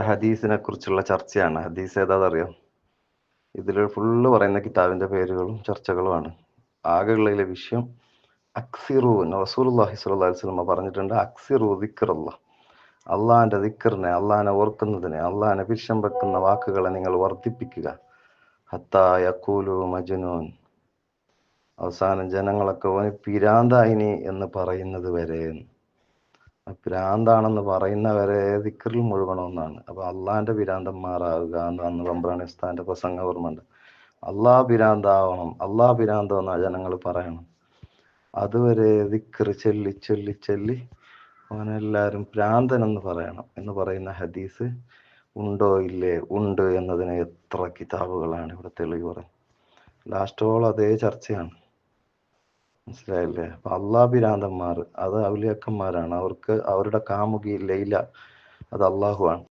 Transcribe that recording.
ഹദീസിനെ കുറിച്ചുള്ള ചർച്ചയാണ്. ഹദീസ് ഏതാണെന്നറിയാം? ഇതിൽ ഫുള്ള് പറയുന്ന കിതാബിന്റെ പേരുകളും ചർച്ചകളുമാണ്. ആകെയുള്ള വിഷയം അക്സിറു, റസൂലുള്ളാഹി സ്വല്ലല്ലാഹി അലൈഹി വസല്ലം പറഞ്ഞിട്ടുണ്ട്, അക്സിറു ദിക്റല്ലാഹ്, അള്ളാഹിന്റെ ദിക്റിനെ, അള്ളാഹിനെ ഓർക്കുന്നതിനെ, അള്ളാഹിനെ പിരിശം വെക്കുന്ന വാക്കുകളെ നിങ്ങൾ വർദ്ധിപ്പിക്കുക. ഹത്താ യഖൂലു മജ്നൂൻ, അവസാനം ജനങ്ങളൊക്കെ ഓന് പിരാന്തായിനി എന്ന് പറയുന്നത് വരെ, ഭ്രാന്താണെന്ന് പറയുന്നവരെ ദിക്റിൽ മുഴുകണമെന്നാണ്. അപ്പൊ അള്ളാന്റെ പിരാന്തന്മാരാകുക എന്ന് റംബാനി ഉസ്താദിന്റെ പ്രസംഗം ഓർമ്മയുണ്ട്. അള്ളാഹ് പിരാന്താവണം, അള്ളാഹ് പിരാന്തമെന്നാ ജനങ്ങൾ പറയണം. അതുവരെ ദിക്റ് ചൊല്ലി ചൊല്ലി ചൊല്ലി അവനെല്ലാരും ഭ്രാന്തൻ എന്ന് പറയണം എന്ന് പറയുന്ന ഹദീസ് ഉണ്ടോ ഇല്ലേ? ഉണ്ട് എന്നതിന് എത്ര കിതാബുകളാണ് ഇവിടെ തെളിവ് പറയുന്നത്. ലാസ്റ്റോളം അതേ ചർച്ചയാണ്. മനസ്സിലായില്ലേ? അപ്പൊ അള്ളാഹ് പിരാന്തന്മാർ അത് ഔലിയാക്കന്മാരാണ്. അവർക്ക് അവരുടെ കാമുകി ലൈല അത് അള്ളാഹുവാണ്.